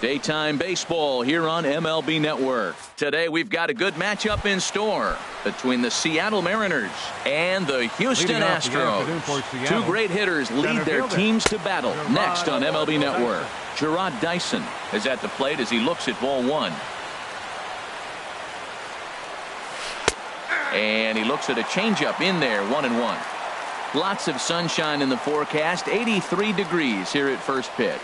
Daytime baseball here on MLB Network. Today we've got a good matchup in store between the Seattle Mariners and the Houston Astros. Two great hitters lead their teams to battle. Next on MLB Network, Gerard Dyson is at the plate as he looks at ball one. And he looks at a changeup in there, 1-1. Lots of sunshine in the forecast, 83 degrees here at first pitch.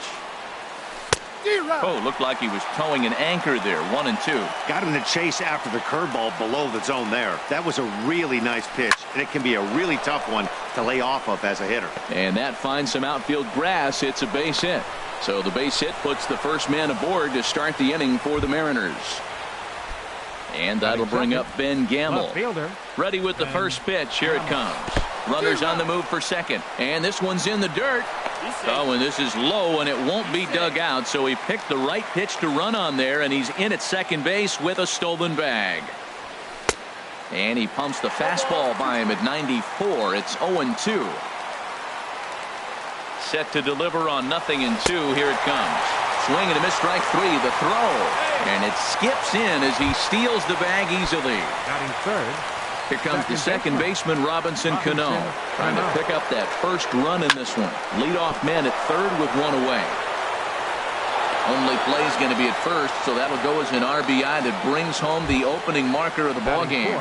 Oh, looked like he was towing an anchor there, 1-2. Got him to chase after the curveball below the zone there. That was a really nice pitch, and it can be a really tough one to lay off of as a hitter. And that finds some outfield grass. It's a base hit. So the base hit puts the first man aboard to start the inning for the Mariners. And that'll bring up Ben Gamble. Ready with the first pitch. Here it comes. Runners on the move for second. And this one's in the dirt. Oh, and this is low, and it won't be dug out. So he picked the right pitch to run on there, and he's in at second base with a stolen bag. And he pumps the fastball by him at 94. It's 0-2. Set to deliver on 0-2. Here it comes. Swing and a miss, strike three. The throw. And it skips in as he steals the bag easily. Batting third. Here comes the second baseman, Robinson Cano, trying to pick up that first run in this one. Leadoff man at third with one away. Only play is going to be at first, so that'll go as an RBI that brings home the opening marker of the ball game.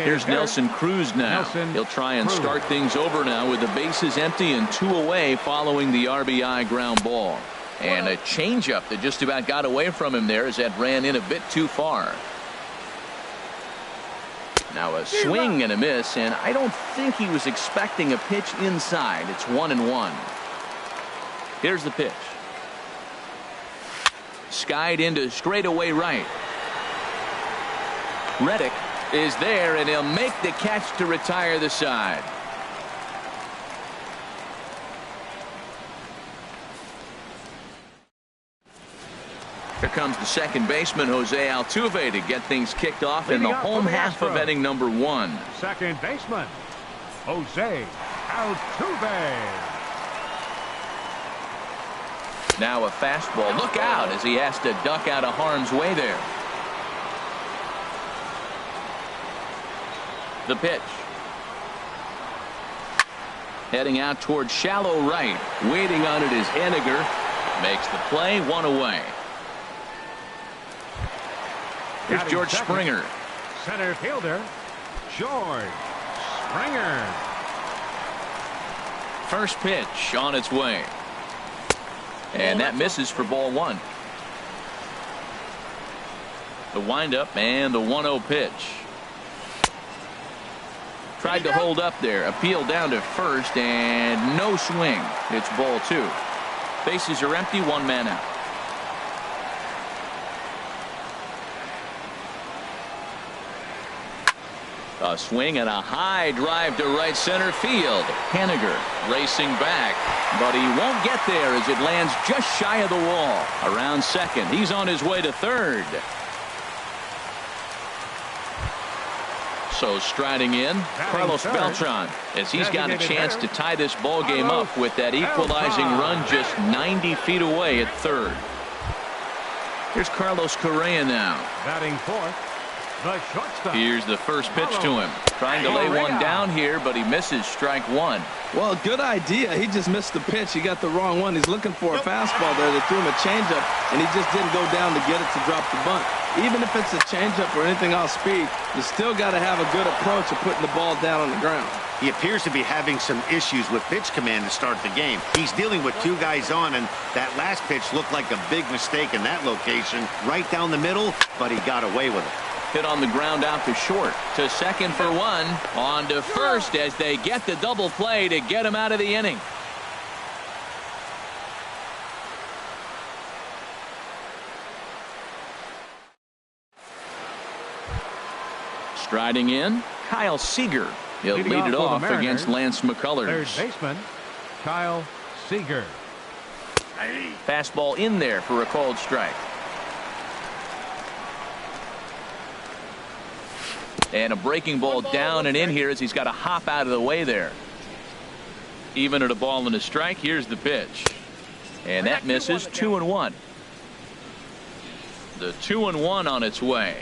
Here's Nelson Cruz now. He'll try and start things over now with the bases empty and two away following the RBI ground ball. And a changeup that just about got away from him there as that ran in a bit too far. Now a swing and a miss, and I don't think he was expecting a pitch inside. It's 1-1. Here's the pitch. Skied into straightaway right. Reddick is there, and he'll make the catch to retire the side. Here comes the second baseman, Jose Altuve, to get things kicked off in the home half of inning number one. Second baseman, Jose Altuve. Now a fastball. Look out as he has to duck out of harm's way there. The pitch. Heading out towards shallow right. Waiting on it is Henniger. Makes the play, one away. Here's George Springer. Center fielder, George Springer. First pitch on its way. And that misses for ball one. The windup and the 1-0 pitch. Tried to hold up there. Appeal down to first and no swing. It's ball two. Bases are empty, one man out. A swing and a high drive to right center field. Henniger racing back, but he won't get there as it lands just shy of the wall. Around second. He's on his way to third. So striding in, Carlos Beltran, as he's got a chance to tie this ball game up with that equalizing run just 90 feet away at third. Here's Carlos Correa now. Batting fourth. The shortstop. Here's the first pitch to him. Trying to lay one down here, but he misses strike one. Well, good idea. He just missed the pitch. He got the wrong one. He's looking for a fastball there. They threw him a changeup, and he just didn't go down to get it to drop the bunt. Even if it's a changeup or anything off speed, you still got to have a good approach of putting the ball down on the ground. He appears to be having some issues with pitch command to start the game. He's dealing with two guys on, and that last pitch looked like a big mistake in that location. Right down the middle, but he got away with it. Hit on the ground out to short. To second for one. On to first as they get the double play to get him out of the inning. Striding in, Kyle Seager. He'll lead it off against Lance McCullers. Third baseman, Kyle Seager. Fastball in there for a called strike. And a breaking ball down and in here as he's got to hop out of the way there. Even at a ball and a strike, here's the pitch. And that misses 2-1. The 2-1 on its way.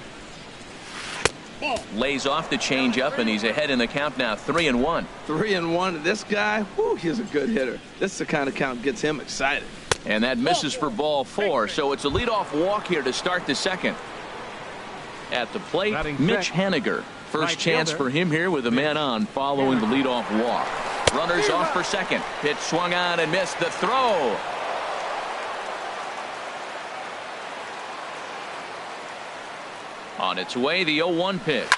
Lays off the changeup, and he's ahead in the count now, 3-1. 3-1. This guy, whoo, he's a good hitter. This is the kind of count gets him excited. And that misses for ball 4, so it's a leadoff walk here to start the second. At the plate, Mitch Haniger. First chance for him here with a man on following the leadoff walk. Runners off for second. Pitch swung on and missed. The throw. On its way, the 0-1 pitch.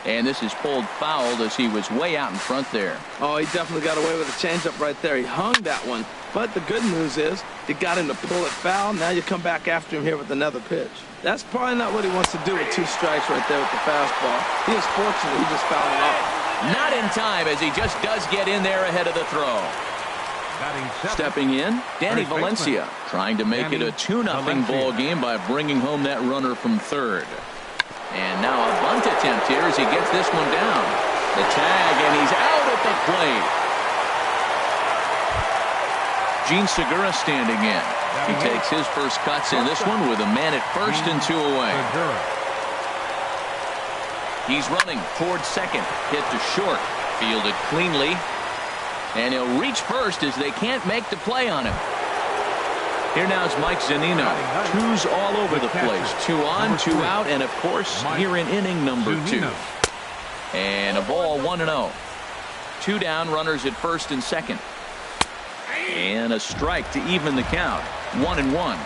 And this is pulled foul as he was way out in front there. Oh, he definitely got away with a changeup right there. He hung that one. But the good news is he got him to pull it foul. Now you come back after him here with another pitch. That's probably not what he wants to do with 2 strikes right there with the fastball. He is fortunate he just fouled it off. Not in time, as he just does get in there ahead of the throw. Stepping in, Danny Valencia, trying to make it a 2-0 ball game by bringing home that runner from third. And now a bunt attempt here as he gets this one down. The tag, and he's out at the plate. Gene Segura standing in. He takes his first cuts in this one with a man at first and 2 away. He's running towards second. Hit to short. Fielded cleanly. And he'll reach first as they can't make the play on him. Here now is Mike Zunino. 2s all over the place. 2 on, 2 out, and of course here in inning number 2. And a ball 1-0. 2 down, runners at first and second. And a strike to even the count. 1-1.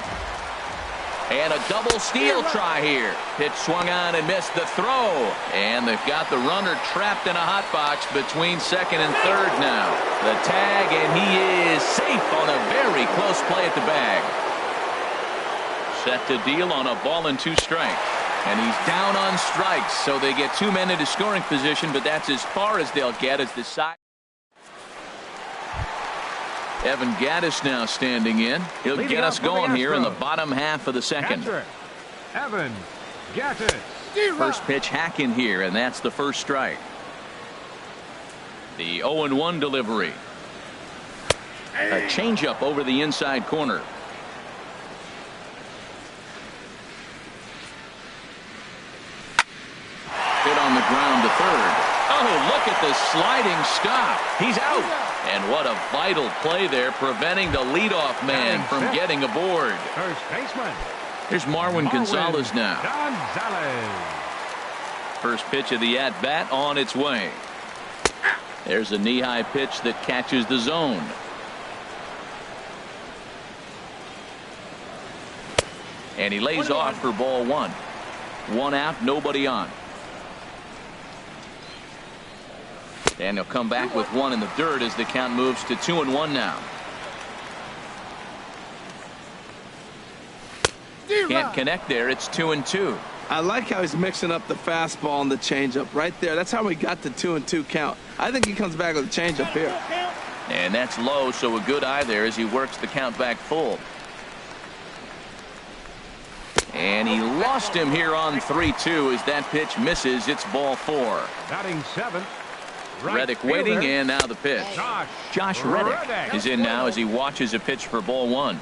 And a double steal try here. Pitch swung on and missed the throw. And they've got the runner trapped in a hot box between second and third now. The tag, and he is safe on a very close play at the bag. Set to deal on a ball and 2 strikes. And he's down on strikes, so they get 2 men into scoring position, but that's as far as they'll get as the side. Evan Gattis now standing in. He'll get us going here in the bottom half of the second. Evan Gattis. First pitch hack in here, and that's the first strike. The 0-1 delivery. A changeup over the inside corner. Hit on the ground to third. Oh, look at the sliding stop. He's out. And what a vital play there, preventing the leadoff man from getting aboard. First baseman. Here's Marwin Gonzalez now. Gonzalez. First pitch of the at-bat on its way. There's a knee-high pitch that catches the zone. And he lays off for ball 1. 1 out, nobody on. And he'll come back with 1 in the dirt as the count moves to 2-1 now. Can't connect there. It's 2-2. I like how he's mixing up the fastball and the changeup right there. That's how we got the 2-2 count. I think he comes back with a changeup here. And that's low, so a good eye there as he works the count back full. And he lost him here on 3-2 as that pitch misses. It's ball 4. Batting 7th. Reddick waiting, and now the pitch. Josh Reddick is in now as he watches a pitch for ball 1.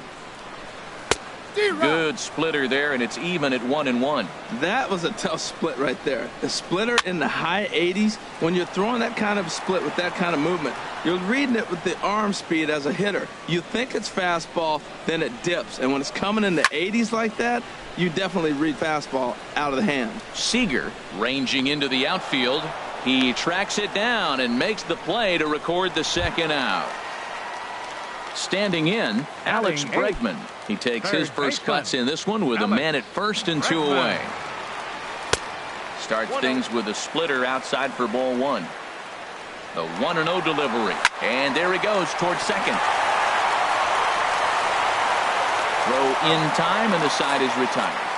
Good splitter there, and it's even at 1-1. That was a tough split right there. The splitter in the high 80s. When you're throwing that kind of split with that kind of movement, you're reading it with the arm speed as a hitter. You think it's fastball, then it dips. And when it's coming in the 80s like that, you definitely read fastball out of the hand. Seager ranging into the outfield. He tracks it down and makes the play to record the second out. Standing in, Alex Bregman. He takes his first cuts in this one with a man at first and 2 away. Starts things with a splitter outside for ball 1. The 1-0 delivery. And there he goes towards second. Throw in time, and the side is retired.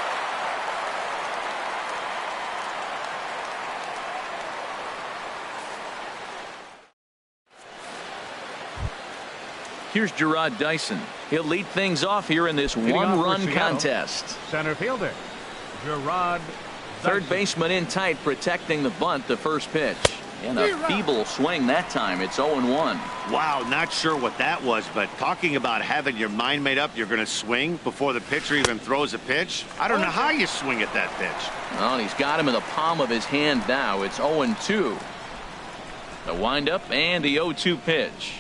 Here's Gerard Dyson. He'll lead things off here in this one-run contest. Center fielder, Gerard Third baseman in tight, protecting the bunt, the first pitch. And a feeble swing that time. It's 0-1. Wow, not sure what that was, but talking about having your mind made up you're going to swing before the pitcher even throws a pitch. I don't know how you swing at that pitch. Well, he's got him in the palm of his hand now. It's 0-2. The windup and the 0-2 pitch.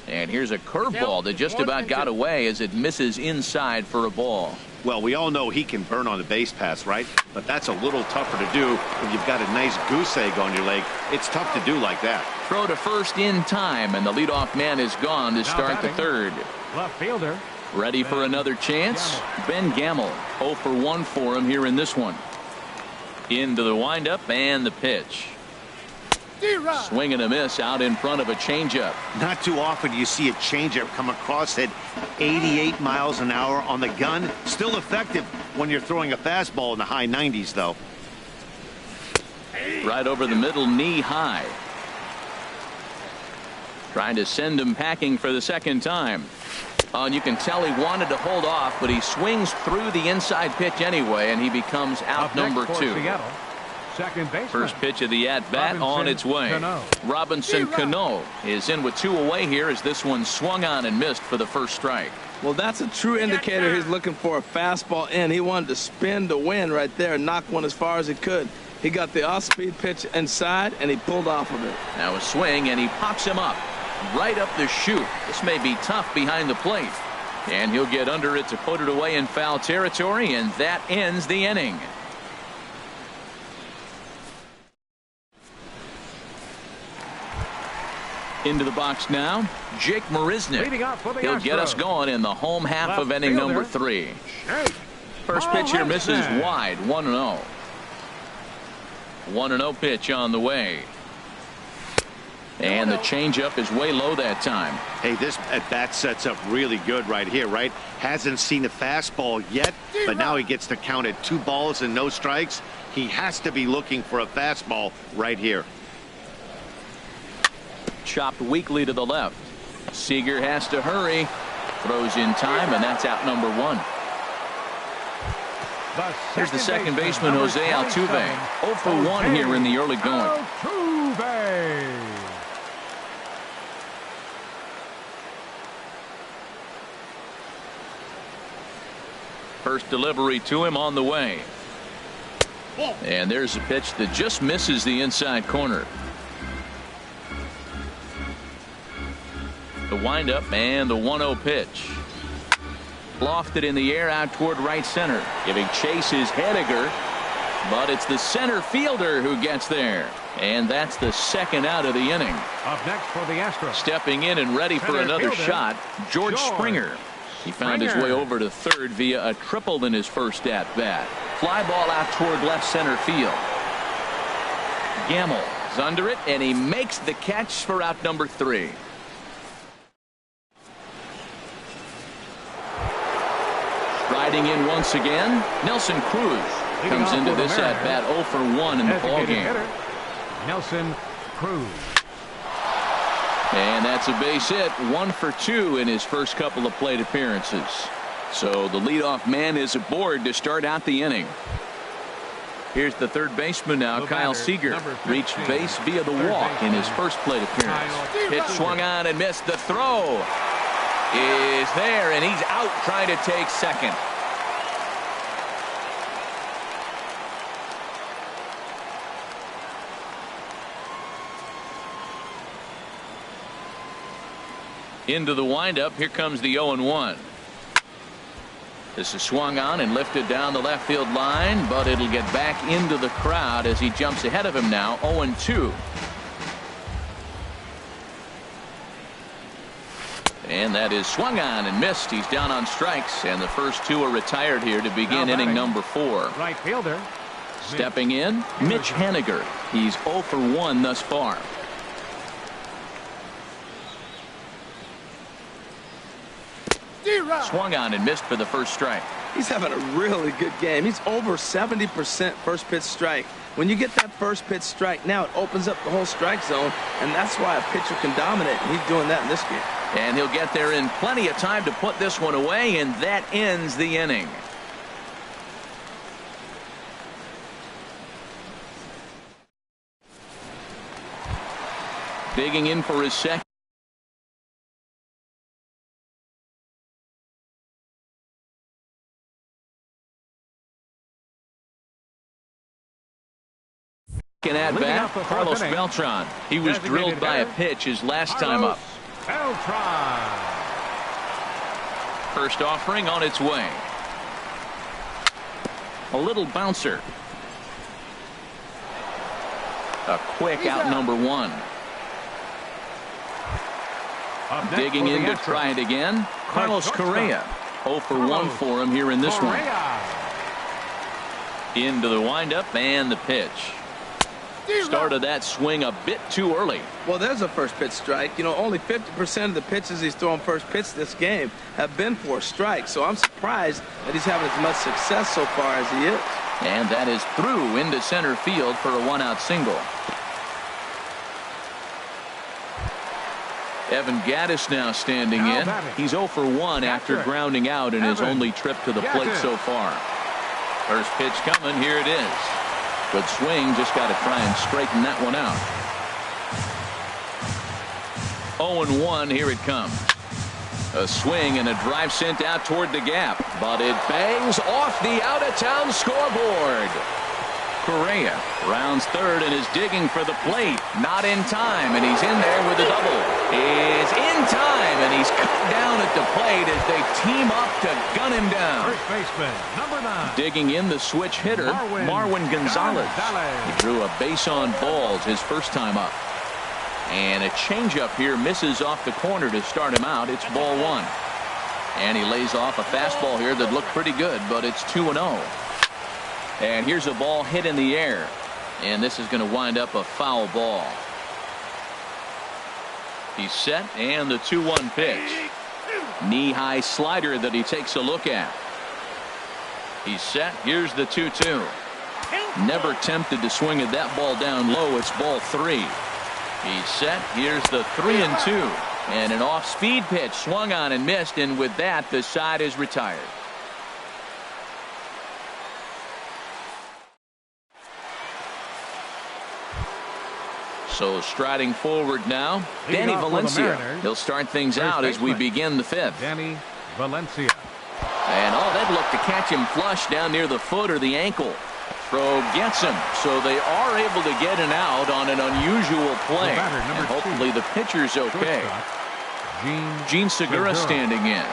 And here's a curveball that just about got away as it misses inside for a ball. Well, we all know he can burn on the base pass, right? But that's a little tougher to do when you've got a nice goose egg on your leg. It's tough to do like that. Throw to first in time, and the leadoff man is gone to start the third. Left fielder. Ready for another chance? Ben Gamble. 0 for 1 for him here in this one. Into the windup and the pitch. Swing and a miss out in front of a changeup. Not too often you see a changeup come across at 88 miles an hour on the gun. Still effective when you're throwing a fastball in the high 90s, though. Right over the middle, knee high. Trying to send him packing for the second time. And you can tell he wanted to hold off, but he swings through the inside pitch anyway, and he becomes out number 2. Seattle. Second baseman. First pitch of the at-bat on its way. Robinson Cano is in with 2 away here as this one swung on and missed for the first strike. Well, that's a true indicator he's looking for a fastball in. He wanted to spin to win right there and knock one as far as he could. He got the off-speed pitch inside, and he pulled off of it. Now a swing, and he pops him up right up the chute. This may be tough behind the plate. And he'll get under it to put it away in foul territory, and that ends the inning. Into the box now, Jake Marisnick. He'll get us going in the home half of inning number 3. First pitch here misses wide, 1-0. 1-0 pitch on the way. And the changeup is way low that time. Hey, this at-bat sets up really good right here, right? Hasn't seen a fastball yet, but now he gets to count at 2 balls and no strikes. He has to be looking for a fastball right here. Chopped weakly to the left. Seager has to hurry. Throws in time, and that's out number 1. Here's the second baseman, Jose Altuve. 0 for 1 here in the early going. First delivery to him on the way. And there's a pitch that just misses the inside corner. The windup and the 1-0 pitch. Lofted in the air out toward right center. Giving chase is Henniger, but it's the center fielder who gets there. And that's the second out of the inning. Up next for the Astros. Stepping in and ready for another shot, George Springer. He found his way over to third via a triple in his first at-bat. Fly ball out toward left center field. Gamble is under it, and he makes the catch for out number 3. Riding in once again, Nelson Cruz comes into this at-bat 0 for 1 in the ballgame. Nelson Cruz. And that's a base hit, 1 for 2 in his first couple of plate appearances. So the leadoff man is aboard to start out the inning. Here's the third baseman now, Kyle Seager. Reached base via the walk in his first plate appearance. Pitch swung on and missed. The throw is there, and he's out trying to take second. Into the windup. Here comes the 0-1. This is swung on and lifted down the left field line, but it'll get back into the crowd as he jumps ahead of him now. 0-2. And that is swung on and missed. He's down on strikes, and the first 2 are retired here to begin inning number 4. Right fielder. Stepping in, Mitch Henniger. He's 0 for 1 thus far. Swung on and missed for the first strike. He's having a really good game. He's over 70% first pitch strike. When you get that first pitch strike, now it opens up the whole strike zone, and that's why a pitcher can dominate, and he's doing that in this game. And he'll get there in plenty of time to put this one away, and that ends the inning. Digging in for his second. At bat, Carlos Beltran. He was drilled by a pitch his last time up. Beltran. First offering on its way. A little bouncer. A quick out number one. Digging in to try it again. Carlos Correa. 0 for 1 for him here in this one. Into the windup and the pitch. Started that swing a bit too early. Well, there's a first pitch strike. You know, only 50% of the pitches he's thrown first pitch this game have been for a strike. So I'm surprised that he's having as much success so far as he is. And that is through into center field for a one-out single. Evan Gaddis now standing in. He's 0 for 1 after grounding out in his only trip to the plate so far. First pitch coming. Here it is. Good swing, just got to try and straighten that one out. 0-1, here it comes. A swing and a drive sent out toward the gap, but it bangs off the out-of-town scoreboard. Correa rounds third and is digging for the plate. Not in time, and he's in there with a double. Is in time, and he's cut down at the plate as they team up to gun him down. First baseman, number 9. Digging in the switch hitter, Marwin Gonzalez. He drew a base on balls his first time up. And a changeup here misses off the corner to start him out. It's ball 1. And he lays off a fastball here that looked pretty good, but it's 2-0. And here's a ball hit in the air. And this is going to wind up a foul ball. He's set, and the 2-1 pitch. Knee-high slider that he takes a look at. He's set. Here's the 2-2. Never tempted to swing at that ball down low. It's ball 3. He's set. Here's the 3-2. And an off-speed pitch swung on and missed, and with that, the side is retired. So striding forward now, Danny Valencia. He'll start things out as we begin the 5th. Danny Valencia. And that looked to catch him flush down near the foot or the ankle. Throw gets him, so they are able to get an out on an unusual play. And hopefully the pitcher's okay. Gene Segura standing in.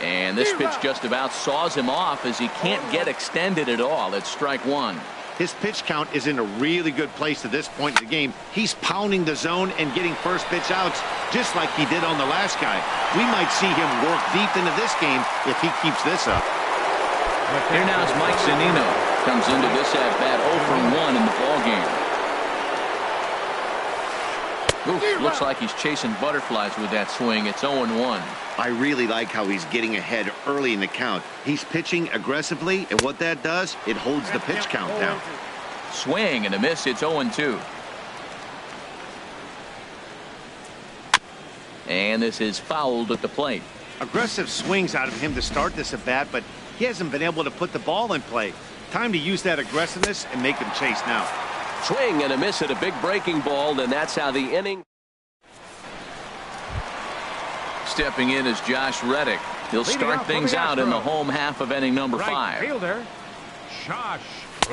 And this pitch just about saws him off as he can't get extended at all. It's strike 1. His pitch count is in a really good place at this point in the game. He's pounding the zone and getting first pitch outs just like he did on the last guy. We might see him work deep into this game if he keeps this up. Here now is Mike Zunino. Comes into this at bat 0 for 1 in the ballgame. Looks like he's chasing butterflies with that swing. It's 0-1. I really like how he's getting ahead early in the count. He's pitching aggressively, and what that does, it holds the pitch count down. Swing and a miss. It's 0-2. And this is fouled at the plate. Aggressive swings out of him to start this at bat, but he hasn't been able to put the ball in play. Time to use that aggressiveness and make him chase now. Swing and a miss at a big breaking ball, and that's how the inning. Stepping in is Josh Reddick. He'll start things out in the home half of inning number 5. Fielder, Josh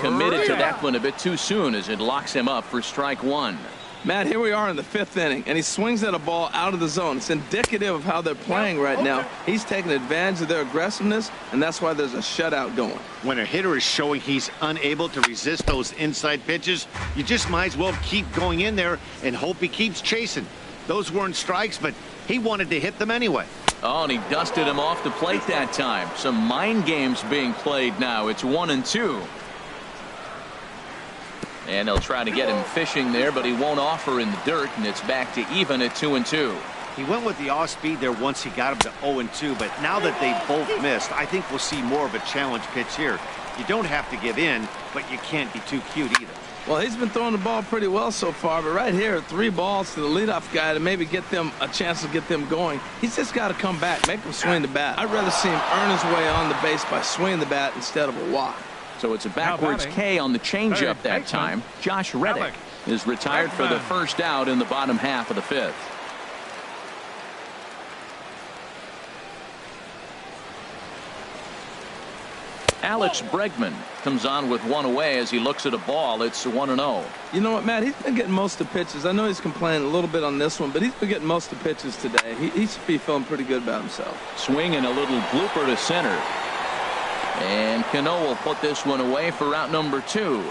Committed to that one a bit too soon as it locks him up for strike 1. Matt, here we are in the 5th inning, and he swings at a ball out of the zone. It's indicative of how they're playing right now. He's taking advantage of their aggressiveness, and that's why there's a shutout going. When a hitter is showing he's unable to resist those inside pitches, you just might as well keep going in there and hope he keeps chasing. Those weren't strikes, but he wanted to hit them anyway. Oh, and he dusted him off the plate that time. Some mind games being played now. It's 1-2. And they'll try to get him fishing there, but he won't offer in the dirt, and it's back to even at 2-2. He went with the off speed there once he got him to 0-2, but now that they both missed, I think we'll see more of a challenge pitch here. You don't have to give in, but you can't be too cute either. Well, he's been throwing the ball pretty well so far, but right here, 3 balls to the leadoff guy to maybe get them a chance to get them going. He's just got to come back, make him swing the bat. I'd rather see him earn his way on the base by swinging the bat instead of a walk. So it's a backwards K on the changeup that time. Josh Reddick. is retired for the first out in the bottom half of the fifth. Alex Bregman comes on with one away as he looks at a ball. It's 1-0. You know what, Matt? He's been getting most of the pitches. I know he's complaining a little bit on this one, but he's been getting most of the pitches today. He should be feeling pretty good about himself. Swing and a little blooper to center. And Cano will put this one away for out number 2.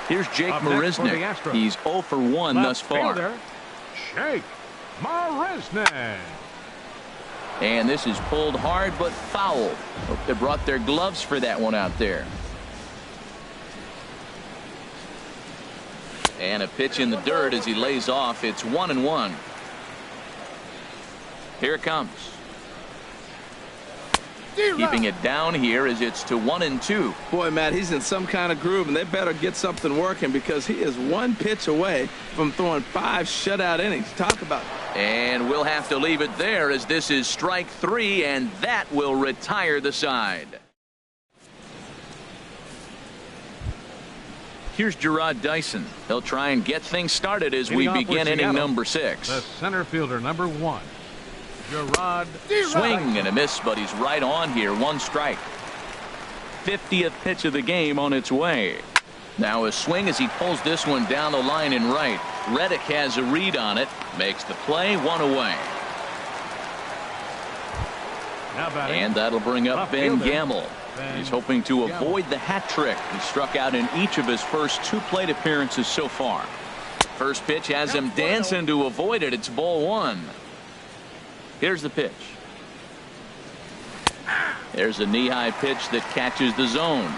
Here's Jake Marisnick. He's 0 for 1 thus far. Jake Marisnick. And this is pulled hard but foul. Hope they brought their gloves for that one out there. And a pitch in the dirt as he lays off. It's 1-1. Here it comes. Keeping it down here as it's to 1-2. Boy, Matt, he's in some kind of groove, and they better get something working because he is one pitch away from throwing 5 shutout innings. Talk about it. And we'll have to leave it there as this is strike 3, and that will retire the side. Here's Gerard Dyson. He'll try and get things started as we begin inning number 6. The center fielder, number 1. Gerard. Swing and a miss, but he's right on here. 1 strike. 50th pitch of the game on its way. Now a swing as he pulls this one down the line and right. Reddick has a read on it. Makes the play. 1 away. And that'll bring up Ben Gamble. He's hoping to avoid the hat trick. He struck out in each of his first 2 plate appearances so far. First pitch has him dancing to avoid it. It's ball 1. Here's the pitch. There's a knee-high pitch that catches the zone.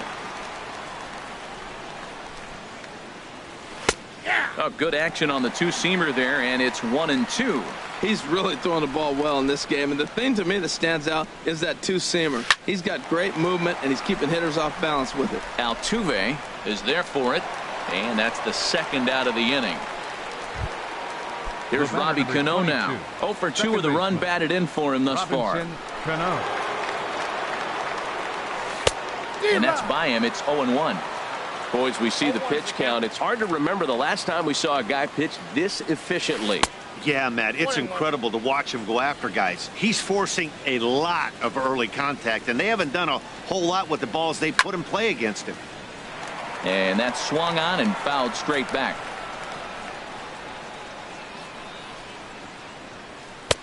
Oh, good action on the 2-seamer there, and it's 1-2. He's really throwing the ball well in this game, and the thing to me that stands out is that 2-seamer. He's got great movement, and he's keeping hitters off balance with it. Altuve is there for it, and that's the 2nd out of the inning. Here's Robbie Cano now. 0 for 2 with a run batted in for him thus far. And that's by him. It's 0-1. Boys, we see the pitch count. It's hard to remember the last time we saw a guy pitch this efficiently. Yeah, Matt, it's incredible to watch him go after guys. He's forcing a lot of early contact, and they haven't done a whole lot with the balls they put in play against him. And that's swung on and fouled straight back.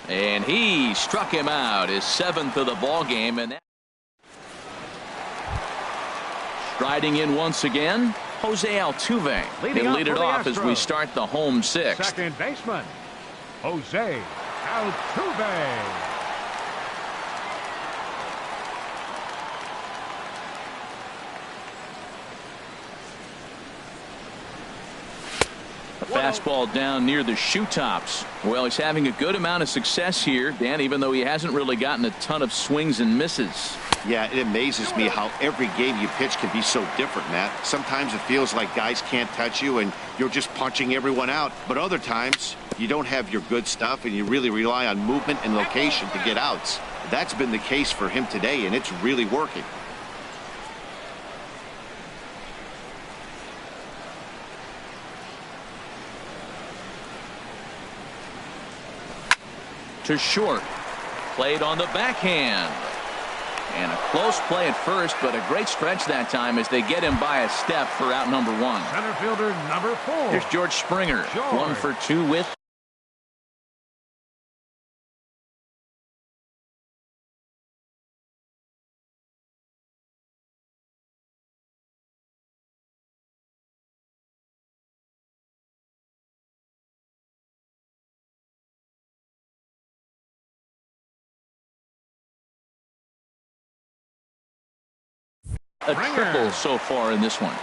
And he struck him out, his 7th of the ball game, and that striding in once again, Jose Altuve. He'll lead it off as we start the home 6th. Second baseman, Jose Altuve. Fastball down near the shoe tops. Well, he's having a good amount of success here, Dan, even though he hasn't really gotten a ton of swings and misses. Yeah, it amazes me how every game you pitch can be so different, Matt. Sometimes it feels like guys can't touch you and you're just punching everyone out. But other times you don't have your good stuff and you really rely on movement and location to get outs. That's been the case for him today, and it's really working. To short. Played on the backhand. And a close play at first, but a great stretch that time as they get him by a step for out number 1. Center fielder number 4. Here's George Springer. 1 for 2 with. A triple so far in this one.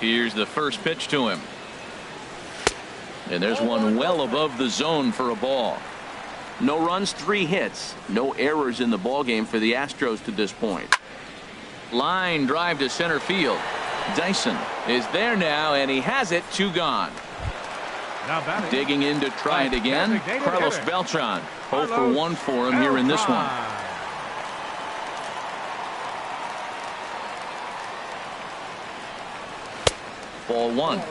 Here's the first pitch to him. And there's one well above the zone for a ball. No runs, 3 hits. No errors in the ballgame for the Astros to this point. Line drive to center field. Dyson is there now, and he has it. 2 gone. Digging in to try it again. Carlos Beltran. 0 for 1 for him here in this one. Ball one.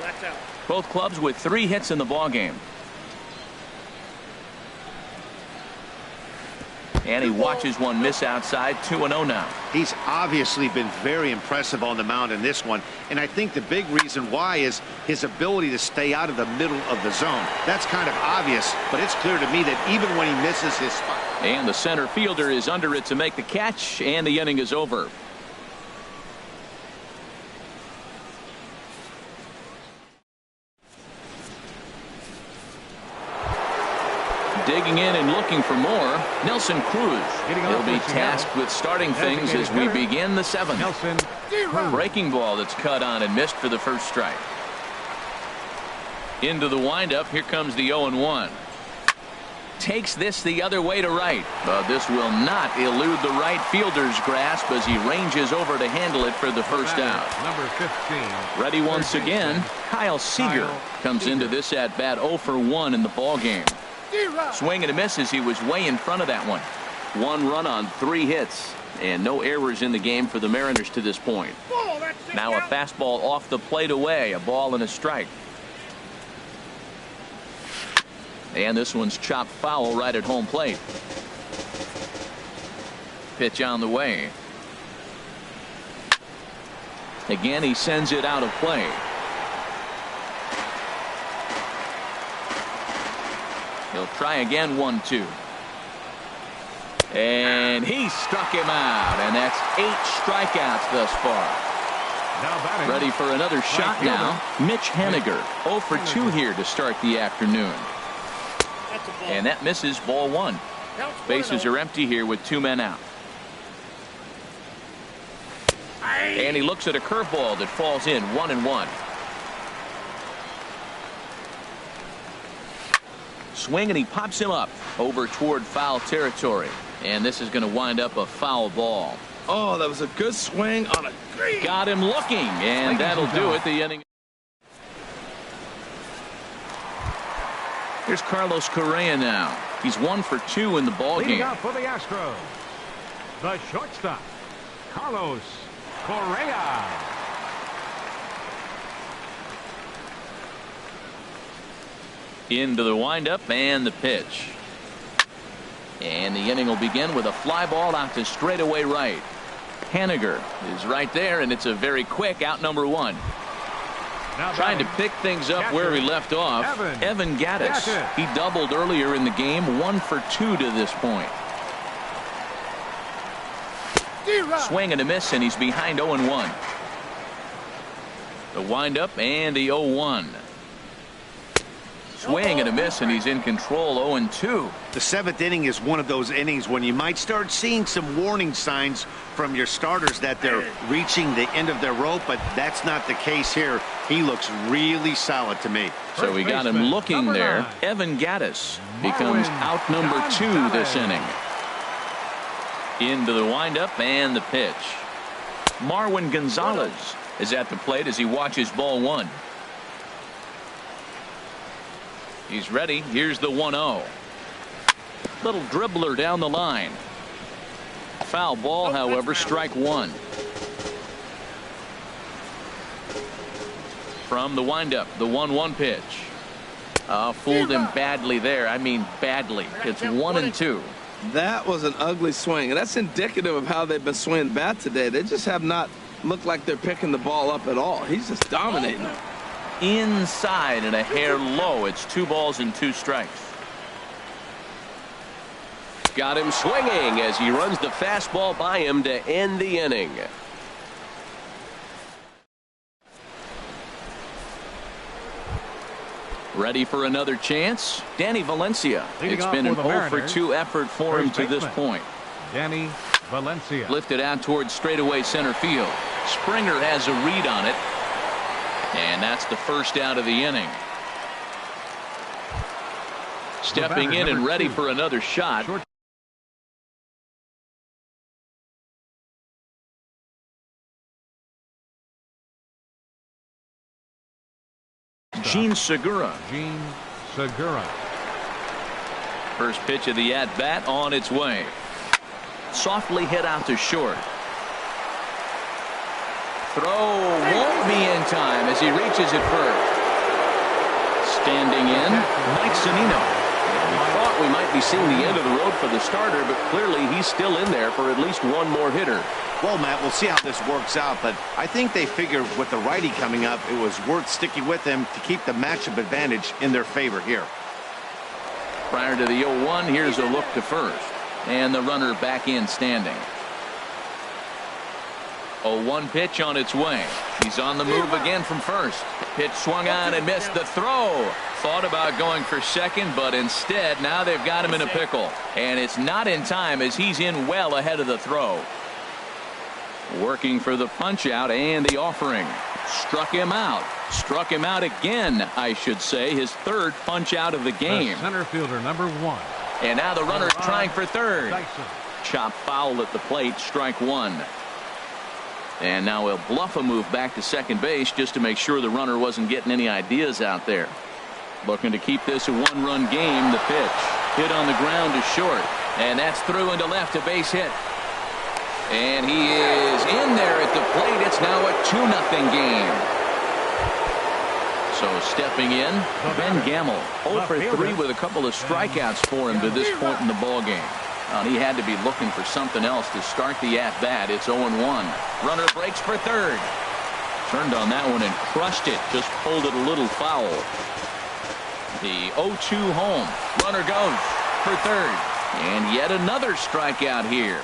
Both clubs with 3 hits in the ball game. And he watches one miss outside. 2-0 now. He's obviously been very impressive on the mound in this one. And I think the big reason why is his ability to stay out of the middle of the zone. That's kind of obvious, but it's clear to me that even when he misses his spot. And the center fielder is under it to make the catch, and the inning is over. Digging in and looking for more, Nelson Cruz. He'll be tasked with starting things as we begin the 7th. Breaking ball that's cut on and missed for the first strike. Into the windup. Here comes the 0-1. Takes this the other way to right, but this will not elude the right fielder's grasp as he ranges over to handle it for the first out. Number 15. Ready once again. Kyle Seager comes into this at bat 0 for 1 in the ball game. Swing and a miss as he was way in front of that one. 1 run on 3 hits and no errors in the game for the Mariners to this point. Now a fastball off the plate away, a ball and a strike. And this one's chopped foul right at home plate. Pitch on the way. Again, he sends it out of play. He'll try again. 1-2. And he struck him out, and that's 8 strikeouts thus far. Ready for another shot now. Mitch Haniger 0 for 2 here to start the afternoon. And that misses. Ball 1. Bases are empty here with 2 men out. And he looks at a curveball that falls in. 1-1. Swing, and he pops him up over toward foul territory. And this is going to wind up a foul ball. Oh, that was a good swing on a green. Got him looking, and that'll do it. The inning. Here's Carlos Correa now. He's 1 for 2 in the ball game. Out for the Astros, the shortstop, Carlos Correa. Into the windup and the pitch. And the inning will begin with a fly ball out to straightaway right. Haniger is right there, and it's a very quick out. Number 1. Trying to pick things up where he left off. Evan Gattis. He doubled earlier in the game. 1 for 2 to this point. Swing and a miss, and he's behind 0-1. The windup and the 0-1. Swing and a miss, and he's in control. 0-2. The 7th inning is one of those innings when you might start seeing some warning signs from your starters that they're reaching the end of their rope, but that's not the case here. He looks really solid to me. So we got him looking there. Evan Gattis becomes out number 2 this inning. Into the windup and the pitch. Marwin Gonzalez is at the plate as he watches ball 1. He's ready. Here's the 1-0. Little dribbler down the line. Foul ball, however. Strike 1. From the windup, the 1-1 pitch. Fooled him badly there. I mean badly. It's 1-2. That was an ugly swing, and that's indicative of how they've been swinging bat today. They just have not looked like they're picking the ball up at all. He's just dominating them. Inside and a hair low. It's 2 balls and 2 strikes. Got him swinging as he runs the fastball by him to end the inning. Ready for another chance? Danny Valencia. It's been an 0 for 2 effort for him to this point. Danny Valencia. Lifted out towards straightaway center field. Springer has a read on it. And that's the first out of the inning. Stepping in and ready for another shot. Gene Segura. Gene Segura. First pitch of the at-bat on its way. Softly hit out to short. throw won't be in time as he reaches it first. Standing in, Mike Zunino. We thought we might be seeing the end of the road for the starter, but clearly he's still in there for at least one more hitter. Well, Matt, we'll see how this works out, but I think they figured with the righty coming up, it was worth sticking with him to keep the matchup advantage in their favor here. Prior to the 0-1, here's a look to first. And the runner back in standing. 0-1 pitch on its way. He's on the move again from first. Pitch swung on and missed the throw. Thought about going for second, but instead now they've got him in a pickle. And it's not in time as he's in well ahead of the throw. Working for the punch out and the offering. Struck him out. Struck him out again, I should say. His third punch out of the game. The center fielder, number 1. And now the runner's trying for third. Chop foul at the plate, strike one. And now he'll bluff a move back to second base just to make sure the runner wasn't getting any ideas out there. Looking to keep this a one-run game. The pitch hit on the ground is short. And that's through into left, a base hit. And he is in there at the plate. It's now a 2-0 game. So stepping in, Ben Gamel, 0 for 3 with a couple of strikeouts for him to this point in the ball game. He had to be looking for something else to start the at-bat. It's 0-1. Runner breaks for third. Turned on that one and crushed it. Just pulled it a little foul. The 0-2 home. Runner goes for third. And yet another strikeout here.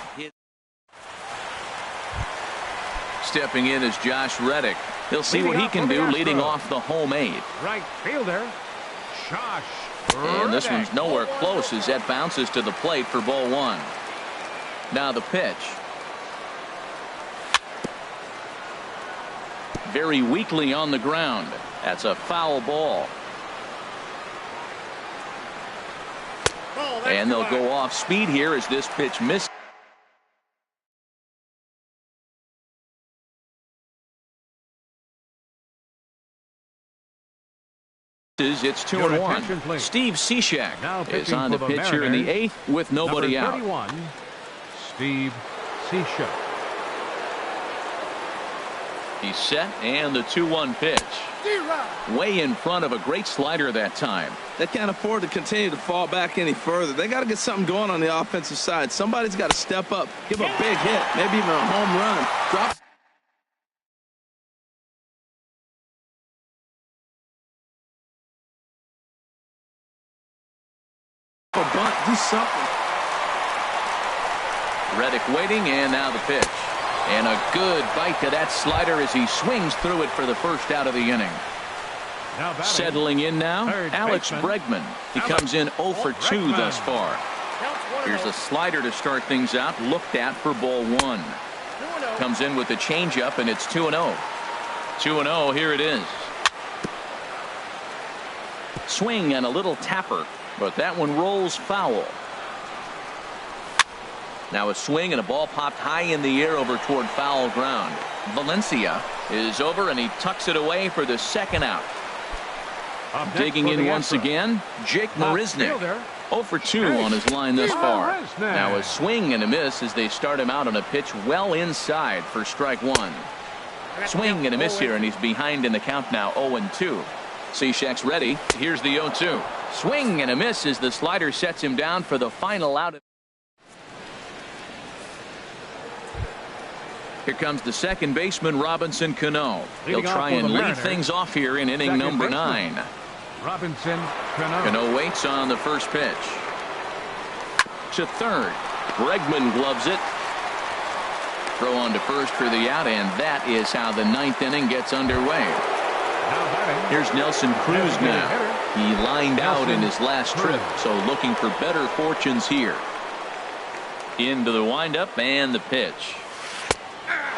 Stepping in is Josh Reddick. He'll see what he can do leading off the home 8. Right fielder, Josh Reddick. And this one's nowhere close as that bounces to the plate for ball 1. Now the pitch. Very weakly on the ground. That's a foul ball. And they'll go off speed here as this pitch misses. It's 2-1. Steve Cishek is on the pitch here in the 8th with nobody out. 31, Steve Cishek. He's set and the 2-1 pitch. Way in front of a great slider that time. They can't afford to continue to fall back any further. They got to get something going on the offensive side. Somebody's got to step up, give a big hit, maybe even a home run. Drop. Bunt, do something. Reddick waiting, and now the pitch. And a good bite to that slider as he swings through it for the first out of the inning. Settling in now, Alex Bregman. He comes in 0 for 2 thus far. Here's a slider to start things out, looked at for ball 1. Comes in with the changeup, and it's 2-0. 2-0, here it is. Swing and a little tapper. But that one rolls foul. Now a swing and a ball popped high in the air over toward foul ground. Valencia is over and he tucks it away for the second out. Digging in once again, Jake Marisnick. 0 for 2 on his line thus far. Now a swing and a miss as they start him out on a pitch well inside for strike 1. Swing and a miss here, and he's behind in the count now, 0-2. Cishek's ready. Here's the 0-2. Swing and a miss as the slider sets him down for the final out. Here comes the second baseman, Robinson Cano. He'll try and lead things off here in inning number 9. Robinson Cano. Cano waits on the first pitch. To third. Bregman gloves it. Throw on to first for the out, and that is how the 9th inning gets underway. Here's Nelson Cruz now. He lined out in his last trip, so looking for better fortunes here. Into the windup and the pitch.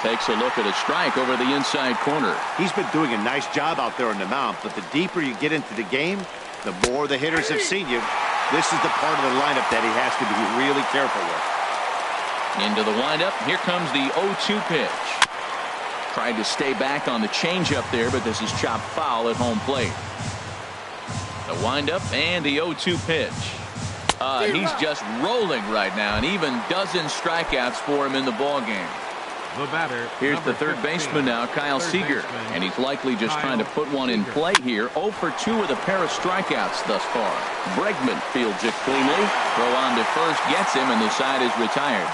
Takes a look at a strike over the inside corner. He's been doing a nice job out there on the mound, but the deeper you get into the game, the more the hitters have seen you. This is the part of the lineup that he has to be really careful with. Into the windup. Here comes the 0-2 pitch. Tried to stay back on the changeup there, but this is chopped foul at home plate. The windup and the 0-2 pitch. He's just rolling right now, and even dozen strikeouts for him in the ball game. The batter. Here's the third 15, baseman now, Kyle Seager. And he's likely just trying to put one in play here. 0 for 2 with a pair of strikeouts thus far. Bregman fields it cleanly. Throw on to first gets him, and the side is retired.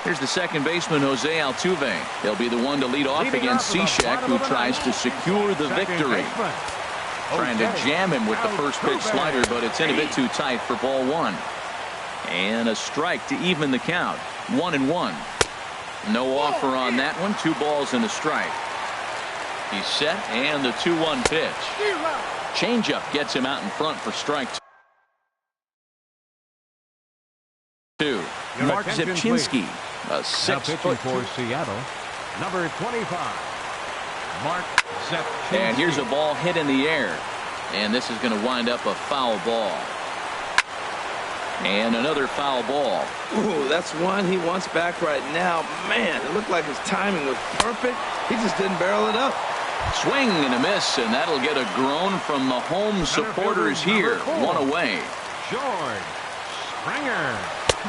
Here's the second baseman, Jose Altuve. He'll be the one to lead off against Cishek, who tries to secure the victory. Trying to jam him with the first pitch slider, but it's in a bit too tight for ball one. And a strike to even the count. 1-1. No offer on that one. 2 balls and a strike. He's set, and the 2-1 pitch. Changeup gets him out in front for strike 2. Mark Zipchinski, a 6-foot for Seattle, number 25. Mark Zipchinski. And here's a ball hit in the air, and this is going to wind up a foul ball. And another foul ball. Ooh, that's one he wants back right now. Man, it looked like his timing was perfect. He just didn't barrel it up. Swing and a miss, and that'll get a groan from the home supporters here. 1 away.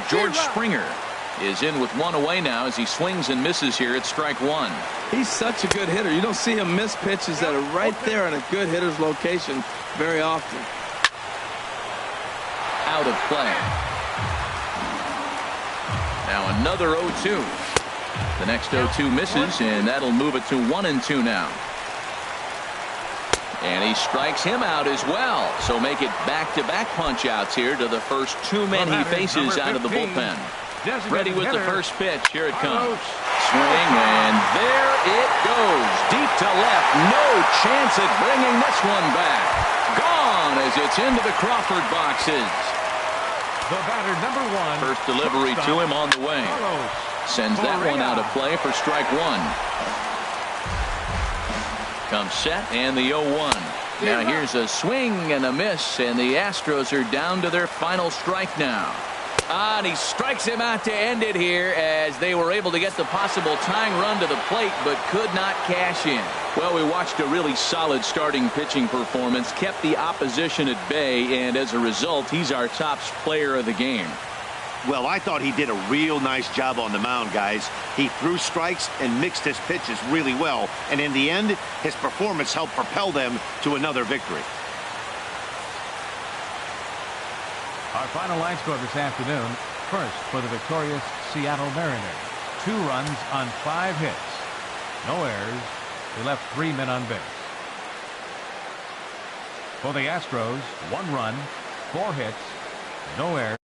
George Springer is in with 1 away now as he swings and misses here at strike 1. He's such a good hitter. You don't see him miss pitches that are right there in a good hitter's location very often. Out of play. Now another 0-2. The next 0-2 misses, and that'll move it to 1-2 now. And he strikes him out as well. So make it back-to-back punch-outs here to the first 2 men he faces out of the bullpen. Ready with the first pitch. Here it comes. Swing, and there it goes. Deep to left. No chance at bringing this one back. Gone as it's into the Crawford boxes. The batter, number 1. First delivery to him on the way. Sends that one out of play for strike 1. Comes set, and the 0-1. Now here's a swing and a miss, and the Astros are down to their final strike now. And he strikes him out to end it here as they were able to get the possible tying run to the plate but could not cash in. Well, we watched a really solid starting pitching performance, kept the opposition at bay, and as a result, he's our top player of the game. Well, I thought he did a real nice job on the mound, guys. He threw strikes and mixed his pitches really well, and in the end, his performance helped propel them to another victory. Our final line score this afternoon. First for the victorious Seattle Mariners. 2 runs on 5 hits. No errors. They left 3 men on base. For the Astros, 1 run, 4 hits, no errors.